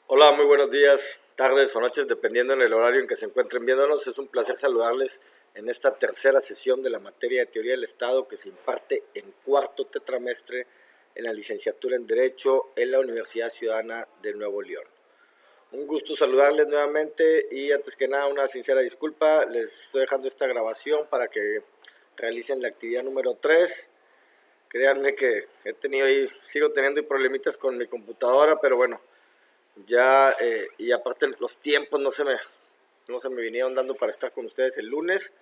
Hola, muy buenos días, tardes o noches, dependiendo en el horario en que se encuentren viéndonos. Es un placer saludarles en esta tercera sesión de la materia de Teoría del Estado que se imparte en cuarto tetramestre en la licenciatura en Derecho en la Universidad Ciudadana de Nuevo León. Un gusto saludarles nuevamente y antes que nada una sincera disculpa. Les estoy dejando esta grabación para que realicen la actividad número 3. Créanme que sigo teniendo problemitas con mi computadora, pero bueno, ya, y aparte los tiempos no se me vinieron dando para estar con ustedes el lunes.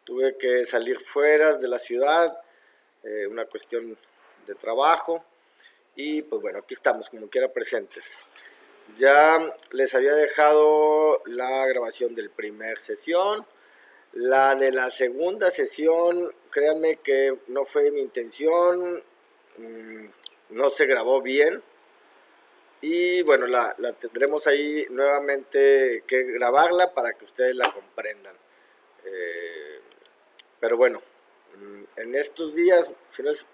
Tuve que salir fuera de la ciudad, una cuestión de trabajo. Y pues bueno, aquí estamos como quiera presentes. Ya les había dejado la grabación del primer sesión. La de la segunda sesión, créanme que no fue mi intención, no se grabó bien. Y bueno, la tendremos ahí nuevamente que grabarla para que ustedes la comprendan. Eh, pero bueno, en estos días, si no es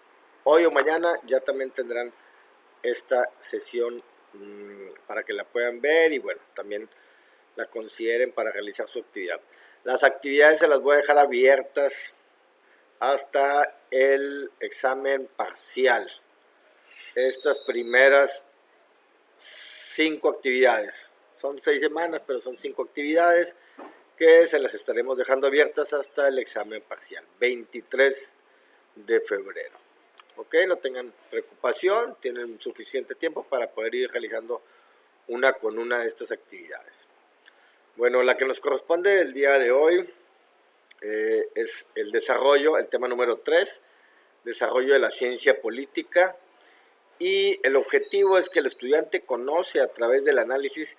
hoy o mañana, ya también tendrán esta sesión para que la puedan ver y bueno, también la consideren para realizar su actividad. Las actividades se las voy a dejar abiertas hasta el examen parcial. Estas primeras 5 actividades. Son 6 semanas, pero son 5 actividades que se las estaremos dejando abiertas hasta el examen parcial, 23 de febrero. Ok, no tengan preocupación, tienen suficiente tiempo para poder ir realizando una con una de estas actividades. Bueno, la que nos corresponde el día de hoy es el desarrollo, el tema número 3, desarrollo de la ciencia política. Y el objetivo es que el estudiante conoce a través del análisis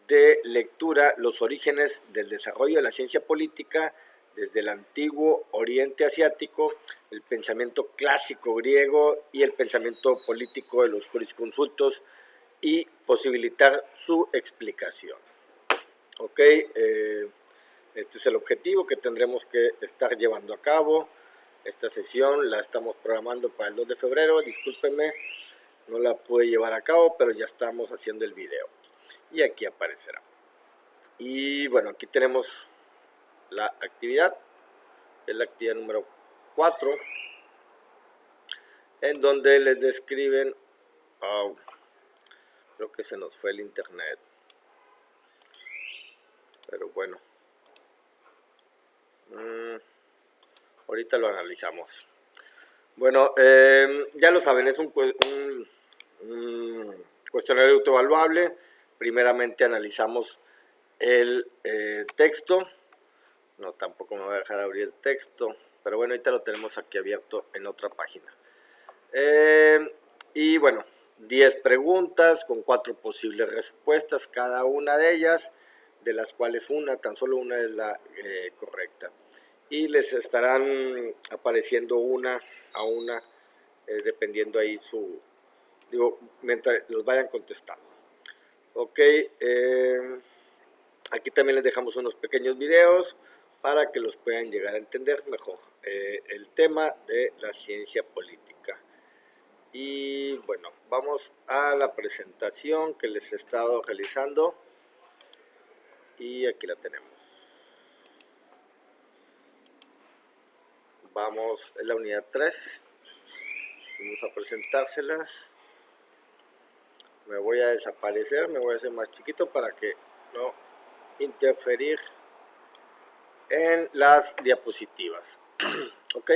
de lectura los orígenes del desarrollo de la ciencia política desde el antiguo Oriente Asiático, el pensamiento clásico griego y el pensamiento político de los jurisconsultos y posibilitar su explicación. Ok, este es el objetivo que tendremos que estar llevando a cabo. Esta sesión la estamos programando para el 2 de febrero, discúlpenme. No la pude llevar a cabo, pero ya estamos haciendo el video. Y aquí aparecerá. Y bueno, aquí tenemos la actividad. Es la actividad número 4. En donde les describen... Oh, creo que se nos fue el internet. Pero bueno. Ahorita lo analizamos. Bueno, ya lo saben, es un cuestionario autoevaluable. Primeramente analizamos el texto. No, tampoco me voy a dejar abrir el texto, pero bueno, ahorita lo tenemos aquí abierto en otra página. Y bueno, 10 preguntas con 4 posibles respuestas, cada una de ellas, de las cuales tan solo una es la correcta. Y les estarán apareciendo una a una, dependiendo ahí mientras los vayan contestando. Ok, aquí también les dejamos unos pequeños videos para que los puedan llegar a entender mejor el tema de la ciencia política. Y bueno, vamos a la presentación que les he estado realizando y aquí la tenemos. Vamos en la unidad 3, vamos a presentárselas. Me voy a desaparecer, me voy a hacer más chiquito para que no interferir en las diapositivas. Ok,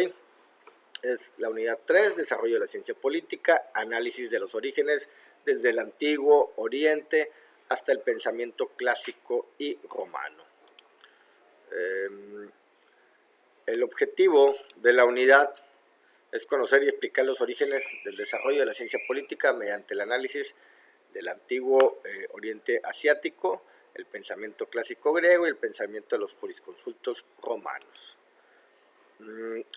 es la unidad 3, desarrollo de la ciencia política, análisis de los orígenes desde el antiguo Oriente hasta el pensamiento clásico y romano. El objetivo de la unidad es conocer y explicar los orígenes del desarrollo de la ciencia política mediante el análisis del antiguo Oriente Asiático, el pensamiento clásico griego y el pensamiento de los jurisconsultos romanos.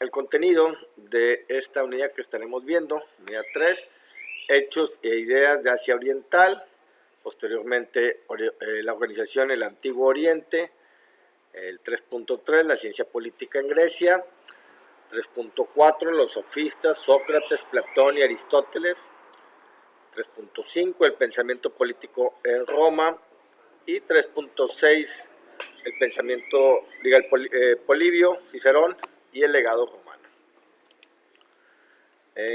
El contenido de esta unidad que estaremos viendo, unidad 3, hechos e ideas de Asia Oriental, posteriormente la organización El Antiguo Oriente, el 3.3, la ciencia política en Grecia, 3.4, los sofistas, Sócrates, Platón y Aristóteles, 3.5, el pensamiento político en Roma. Y 3.6, el pensamiento, Polibio, Cicerón y el legado romano.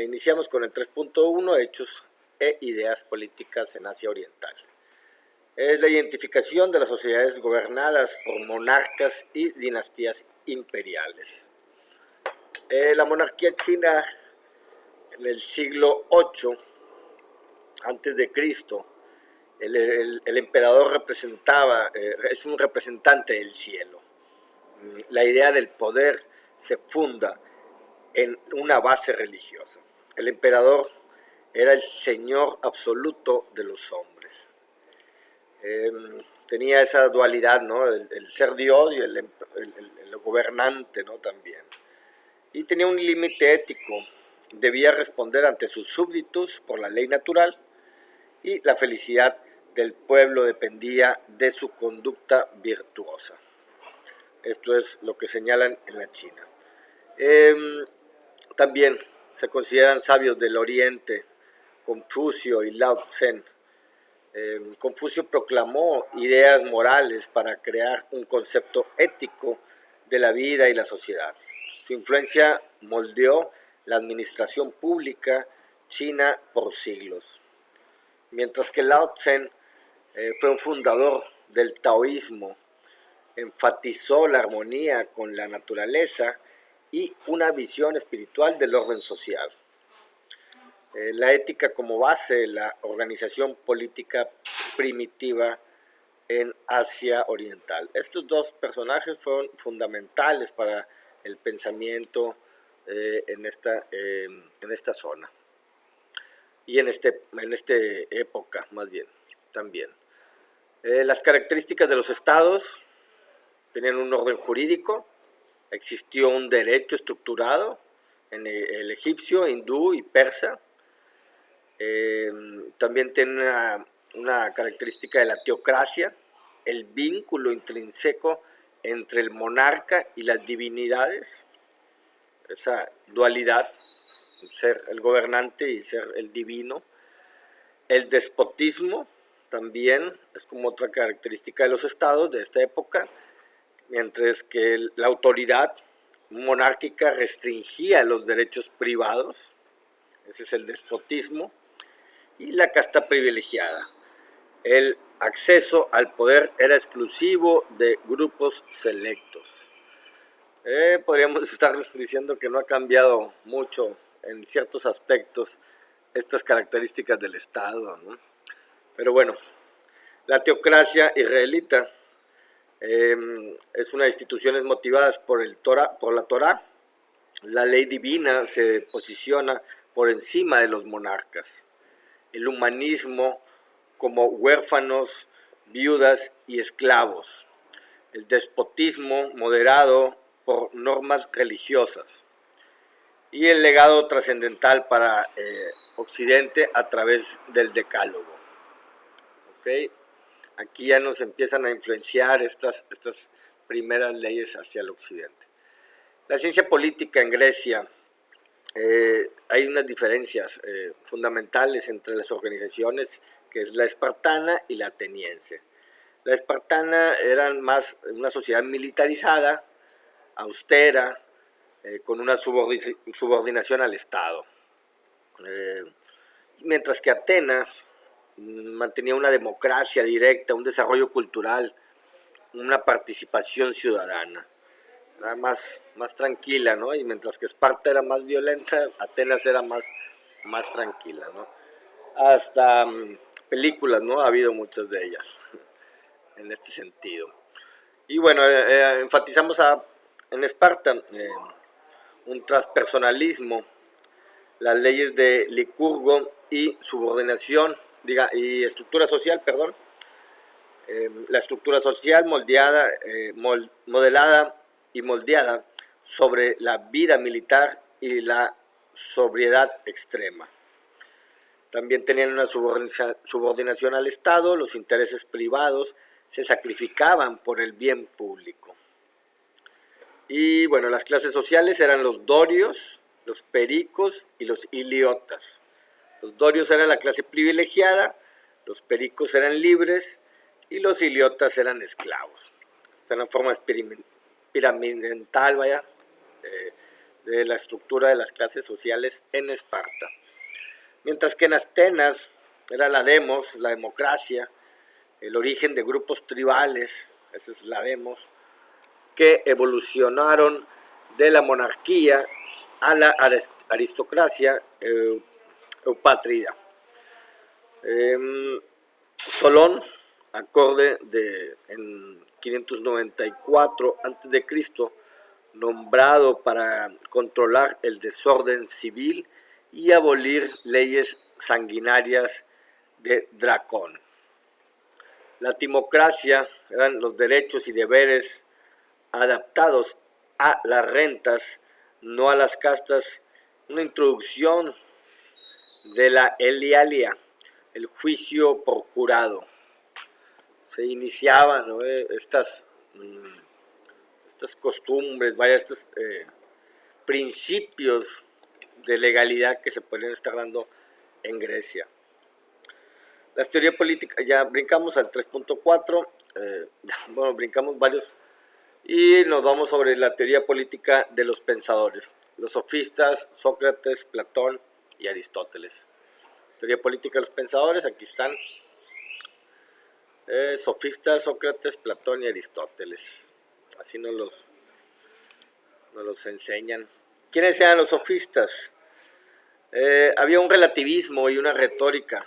Iniciamos con el 3.1, hechos e ideas políticas en Asia Oriental. Es la identificación de las sociedades gobernadas por monarcas y dinastías imperiales. La monarquía china en el siglo VIII a.C., el emperador representaba, es un representante del cielo. La idea del poder se funda en una base religiosa. El emperador era el señor absoluto de los hombres. Tenía esa dualidad, ¿no? El ser Dios y el gobernante, ¿no? También. Y tenía un límite ético. Debía responder ante sus súbditos por la ley natural, y la felicidad del pueblo dependía de su conducta virtuosa. Esto es lo que señalan en la China. También se consideran sabios del Oriente Confucio y Lao Tse. Confucio proclamó ideas morales para crear un concepto ético de la vida y la sociedad. Su influencia moldeó la administración pública china por siglos. Mientras que Lao Tse fue un fundador del taoísmo, enfatizó la armonía con la naturaleza y una visión espiritual del orden social. La ética como base de la organización política primitiva en Asia Oriental. Estos dos personajes fueron fundamentales para el pensamiento en esta zona. Y en esta época, más bien, también. Las características de los estados: tenían un orden jurídico, existió un derecho estructurado en el egipcio, hindú y persa. También tiene una característica de la teocracia, el vínculo intrínseco entre el monarca y las divinidades, esa dualidad, ser el gobernante y ser el divino. El despotismo también es como otra característica de los estados de esta época, mientras que la autoridad monárquica restringía los derechos privados, ese es el despotismo. Y la casta privilegiada, el acceso al poder era exclusivo de grupos selectos. Podríamos estar diciendo que no ha cambiado mucho en ciertos aspectos estas características del Estado, ¿no? Pero bueno, la teocracia israelita es una institución motivada por la Torá. La ley divina se posiciona por encima de los monarcas. El humanismo como huérfanos, viudas y esclavos. El despotismo moderado por normas religiosas. Y el legado trascendental para Occidente a través del Decálogo. ¿Okay? Aquí ya nos empiezan a influenciar estas primeras leyes hacia el Occidente. La ciencia política en Grecia. Hay unas diferencias fundamentales entre las organizaciones, que es la espartana y la ateniense. La espartana era más una sociedad militarizada, austera, con una subordinación al Estado. Mientras que Atenas mantenía una democracia directa, un desarrollo cultural, una participación ciudadana. Era más tranquila, ¿no? Y mientras que Esparta era más violenta, Atenas era más tranquila, ¿no? Hasta películas, ¿no? Ha habido muchas de ellas en este sentido. Y bueno, enfatizamos en Esparta un transpersonalismo, las leyes de Licurgo y subordinación, y estructura social, perdón. La estructura social modelada y moldeada sobre la vida militar y la sobriedad extrema. También tenían una subordinación al Estado, los intereses privados se sacrificaban por el bien público. Y bueno, las clases sociales eran los dorios, los pericos y los iliotas. Los dorios eran la clase privilegiada, los pericos eran libres y los iliotas eran esclavos. Esta es una forma piramidal, de la estructura de las clases sociales en Esparta. Mientras que en Atenas era la demos, la democracia, el origen de grupos tribales, esa es la demos, que evolucionaron de la monarquía a la aristocracia eupátrida. Solón, acorde en 594 a.C., nombrado para controlar el desorden civil y abolir leyes sanguinarias de Dracón. La timocracia eran los derechos y deberes adaptados a las rentas, no a las castas, una introducción de la Elialia, el juicio por jurado. Se iniciaban, ¿no?, estas costumbres, estos principios de legalidad que se podrían estar dando en Grecia. La teoría política, ya brincamos al 3.4, bueno, brincamos varios, y nos vamos sobre la teoría política de los pensadores, los sofistas, Sócrates, Platón y Aristóteles. Teoría política de los pensadores, aquí están, sofistas, Sócrates, Platón y Aristóteles. Así nos los enseñan. ¿Quiénes eran los sofistas? Había un relativismo y una retórica.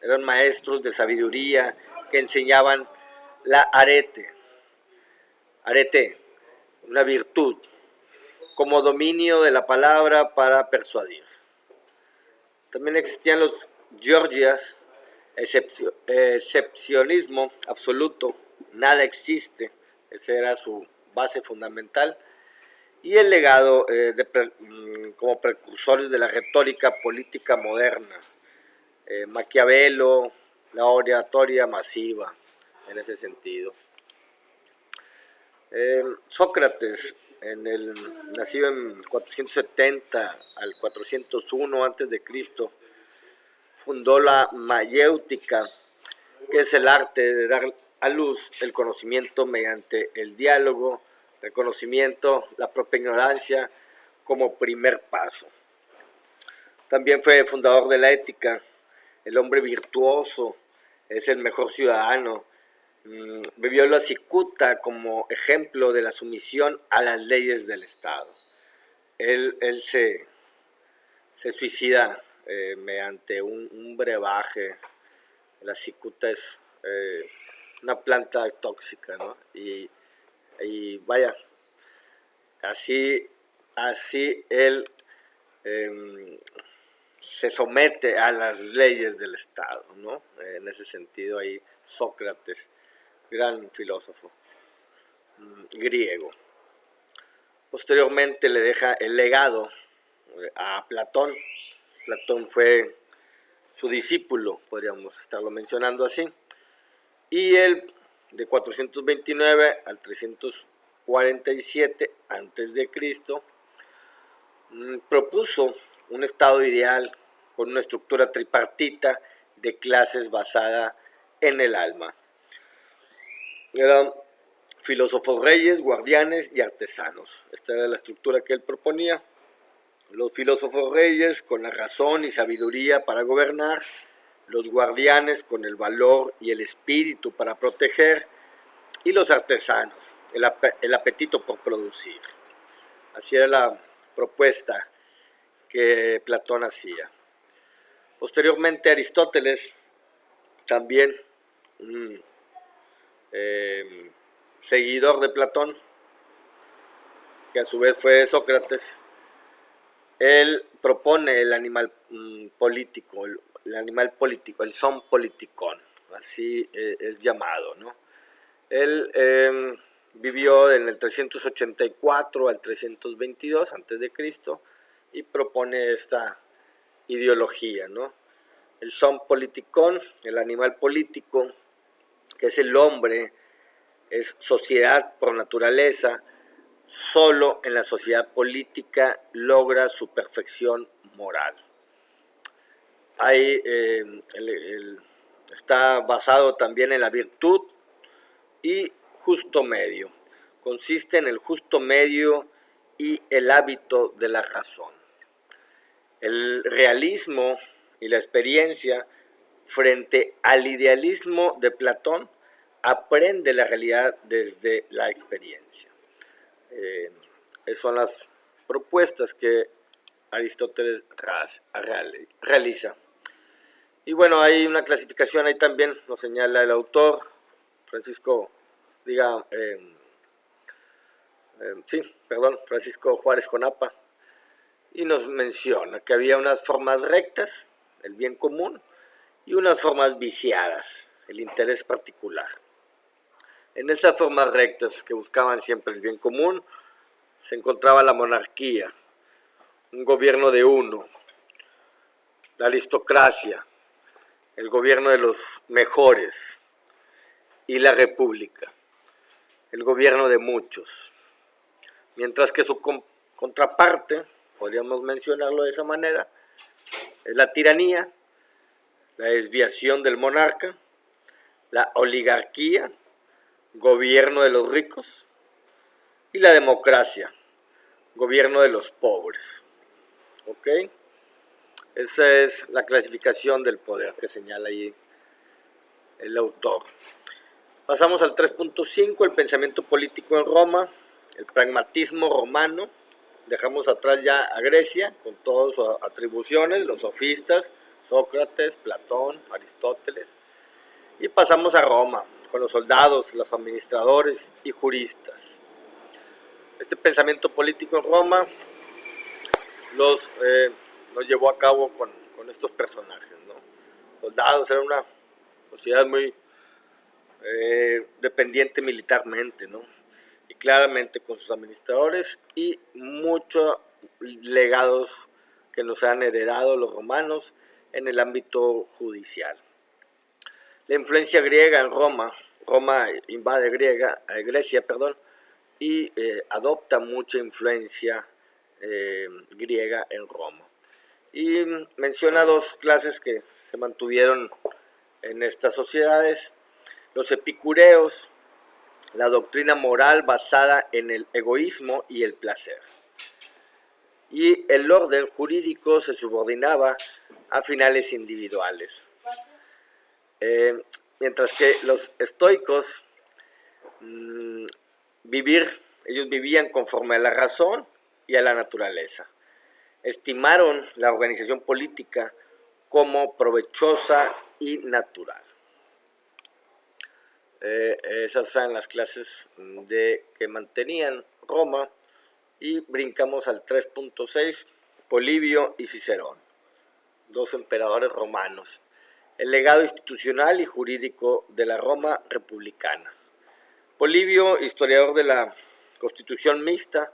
Eran maestros de sabiduría que enseñaban la arete, una virtud, como dominio de la palabra para persuadir. También existían los georgias, excepcionismo absoluto, nada existe, esa era su base fundamental, y el legado como precursores de la retórica política moderna, Maquiavelo, la oratoria masiva, en ese sentido. Sócrates, nacido en 470 al 401 a.C., fundó la mayéutica, que es el arte de dar a luz el conocimiento mediante el diálogo, reconocimiento, la propia ignorancia como primer paso. También fue fundador de la ética. El hombre virtuoso es el mejor ciudadano. Vivió la cicuta como ejemplo de la sumisión a las leyes del Estado. Él se suicida mediante un brebaje. La cicuta es una planta tóxica, ¿no? Y vaya, así él se somete a las leyes del Estado, ¿no? En ese sentido ahí Sócrates, gran filósofo griego. Posteriormente le deja el legado a Platón. Platón fue su discípulo, podríamos estarlo mencionando así. Y él, de 429 al 347 a.C., propuso un estado ideal con una estructura tripartita de clases basada en el alma. Eran filósofos reyes, guardianes y artesanos. Esta era la estructura que él proponía. Los filósofos reyes con la razón y sabiduría para gobernar, los guardianes con el valor y el espíritu para proteger, y los artesanos, el apetito por producir. Así era la propuesta que Platón hacía. Posteriormente Aristóteles, también seguidor de Platón, que a su vez fue Sócrates, él propone el animal político, el son politikon, así es llamado, ¿no? Él vivió en el 384 al 322 a.C. y propone esta ideología, ¿no? El son politikon, el animal político, que es el hombre, es sociedad por naturaleza. Solo en la sociedad política logra su perfección moral. hay, está basado también en la virtud y justo medio. Consiste en el justo medio y el hábito de la razón. El realismo y la experiencia frente al idealismo de Platón aprende la realidad desde la experiencia. Esas son las propuestas que Aristóteles realiza. Y bueno, hay una clasificación ahí también, lo señala el autor, Francisco Juárez Conapa, y nos menciona que había unas formas rectas, el bien común, y unas formas viciadas, el interés particular. En estas formas rectas que buscaban siempre el bien común, se encontraba la monarquía, un gobierno de uno, la aristocracia, el gobierno de los mejores, y la república, el gobierno de muchos. Mientras que su contraparte, podríamos mencionarlo de esa manera, es la tiranía, la desviación del monarca, la oligarquía, gobierno de los ricos, y la democracia, gobierno de los pobres. ¿Ok? Esa es la clasificación del poder que señala ahí el autor. Pasamos al 3.5, el pensamiento político en Roma, el pragmatismo romano. Dejamos atrás ya a Grecia, con todas sus atribuciones, los sofistas, Sócrates, Platón, Aristóteles. Y pasamos a Roma, con los soldados, los administradores y juristas. Este pensamiento político en Roma los llevó a cabo con estos personajes, ¿no? Soldados, era una sociedad muy dependiente militarmente, ¿no? Y claramente con sus administradores y muchos legados que nos han heredado los romanos en el ámbito judicial. La influencia griega en Roma invade Grecia, y adopta mucha influencia griega en Roma. Y menciona dos clases que se mantuvieron en estas sociedades: los epicureos, la doctrina moral basada en el egoísmo y el placer. Y el orden jurídico se subordinaba a finales individuales. Mientras que los estoicos ellos vivían conforme a la razón y a la naturaleza. Estimaron la organización política como provechosa y natural. Esas son las clases que mantenían Roma. Y brincamos al 3.6, Polibio y Cicerón, dos emperadores romanos. El legado institucional y jurídico de la Roma republicana. Polibio, historiador de la Constitución mixta,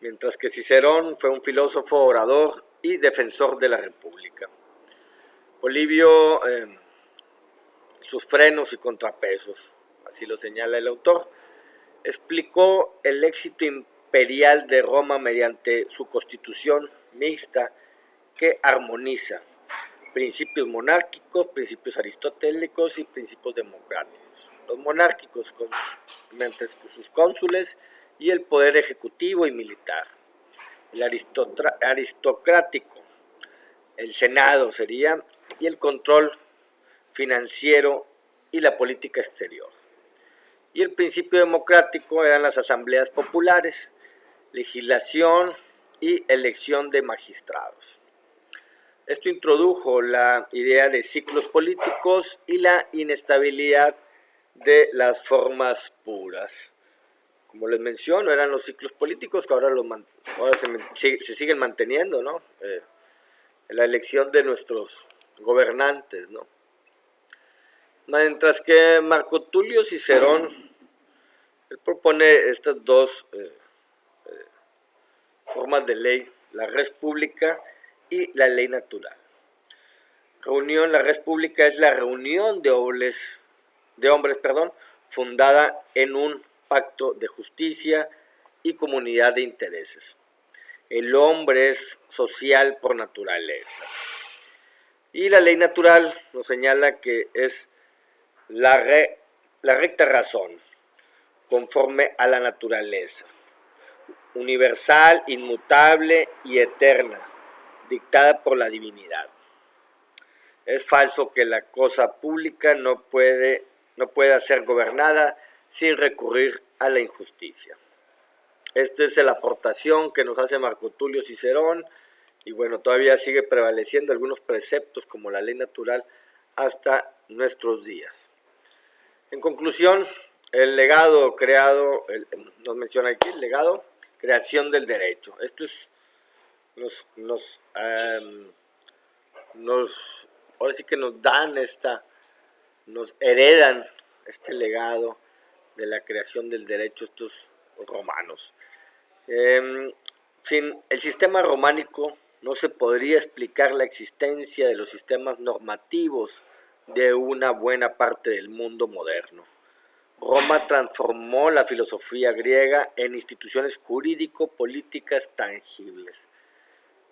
mientras que Cicerón fue un filósofo, orador y defensor de la República. Polibio, sus frenos y contrapesos, así lo señala el autor, explicó el éxito imperial de Roma mediante su constitución mixta que armoniza principios monárquicos, principios aristotélicos y principios democráticos. Los monárquicos mediante sus cónsules y el poder ejecutivo y militar. El aristocrático, el senado sería, y el control financiero y la política exterior. Y el principio democrático eran las asambleas populares, legislación y elección de magistrados. Esto introdujo la idea de ciclos políticos y la inestabilidad de las formas puras. Como les menciono, eran los ciclos políticos que ahora se siguen manteniendo, ¿no? La elección de nuestros gobernantes, ¿no? Mientras que Marco Tulio Cicerón, él propone estas dos formas de ley, la res pública y la ley natural. La res pública es la reunión de hombres, fundada en un pacto de justicia y comunidad de intereses. El hombre es social por naturaleza. Y la ley natural nos señala que es la recta razón, conforme a la naturaleza, universal, inmutable y eterna, dictada por la divinidad. Es falso que la cosa pública no pueda ser gobernada sin recurrir a la injusticia. Esta es la aportación que nos hace Marco Tulio Cicerón, y bueno, todavía sigue prevaleciendo algunos preceptos como la ley natural hasta nuestros días. En conclusión, el legado creado, nos menciona aquí el legado, creación del derecho. Esto es, ahora sí que nos dan nos heredan este legado de la creación del derecho estos romanos. Sin el sistema románico no se podría explicar la existencia de los sistemas normativos de una buena parte del mundo moderno. Roma transformó la filosofía griega en instituciones jurídico-políticas tangibles.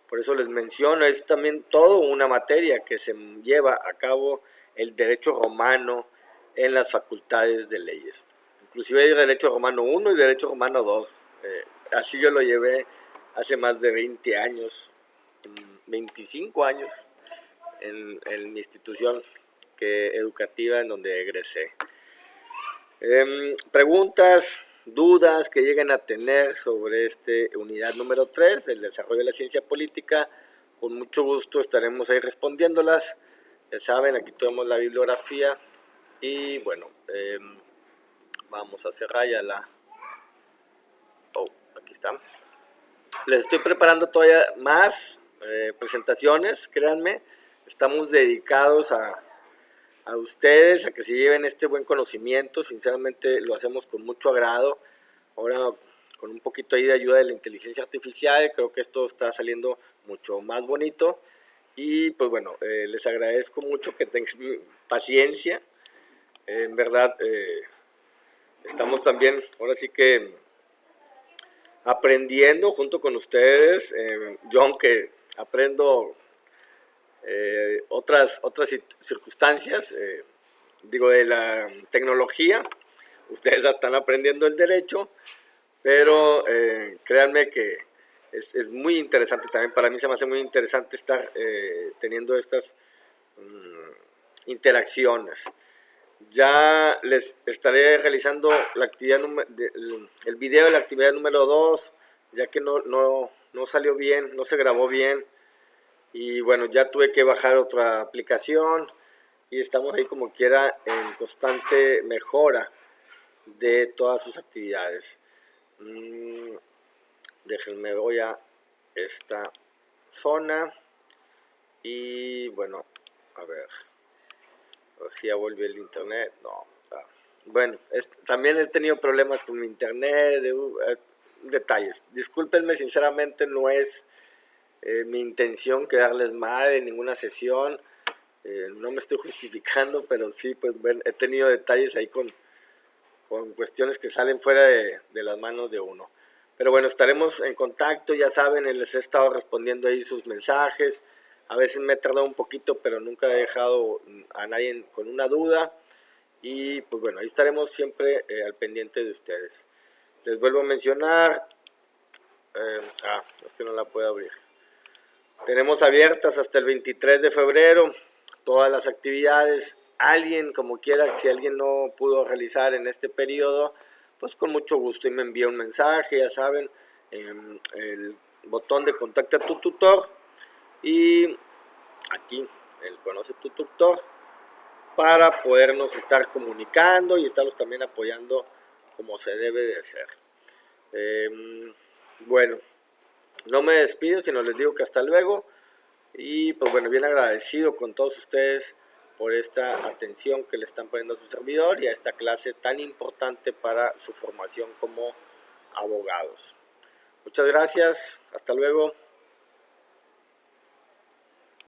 Por eso les menciono, es también todo una materia que se lleva a cabo el derecho romano en las facultades de leyes. Inclusive hay derecho romano 1 y derecho romano 2. Así yo lo llevé hace más de 20 años, 25 años, en mi institución educativa en donde egresé. Preguntas, dudas que lleguen a tener sobre unidad número 3, el desarrollo de la ciencia política, con mucho gusto estaremos ahí respondiéndolas. Ya saben, aquí tenemos la bibliografía y bueno, vamos a cerrar ya aquí está. Les estoy preparando todavía más presentaciones, créanme, estamos dedicados a ustedes, a que se lleven este buen conocimiento. Sinceramente lo hacemos con mucho agrado. Ahora con un poquito ahí de ayuda de la inteligencia artificial, creo que esto está saliendo mucho más bonito. Y pues bueno, les agradezco mucho que tengan paciencia. En verdad, estamos también, ahora sí que aprendiendo junto con ustedes. Yo aunque aprendo otras circunstancias, de la tecnología, ustedes están aprendiendo el derecho, pero créanme que es muy interesante también. Para mí se me hace muy interesante estar teniendo estas interacciones. Ya les estaré realizando la actividad el video de la actividad número 2, ya que no salió bien, no se grabó bien. Y bueno, ya tuve que bajar otra aplicación y estamos ahí como quiera en constante mejora de todas sus actividades. Déjenme, voy a esta zona y bueno, a ver si ya volvió el internet. No, bueno, también he tenido problemas con mi internet, detalles. Discúlpenme, sinceramente no es mi intención quedarles mal en ninguna sesión. No me estoy justificando, pero sí, pues bueno, he tenido detalles ahí con cuestiones que salen fuera de las manos de uno. Pero bueno, estaremos en contacto, ya saben, les he estado respondiendo ahí sus mensajes. A veces me he tardado un poquito, pero nunca he dejado a nadie con una duda. Y pues bueno, ahí estaremos siempre al pendiente de ustedes. Les vuelvo a mencionar. Es que no la puedo abrir. Tenemos abiertas hasta el 23 de febrero todas las actividades. Alguien, como quiera, si alguien no pudo realizar en este periodo, pues con mucho gusto y me envía un mensaje, ya saben, el botón de contacta a tu tutor y aquí el conoce tu tutor para podernos estar comunicando y estarlos también apoyando como se debe de hacer. Bueno, no me despido, sino les digo que hasta luego. Y pues bueno, bien agradecido con todos ustedes por esta atención que le están poniendo a su servidor y a esta clase tan importante para su formación como abogados. Muchas gracias, hasta luego.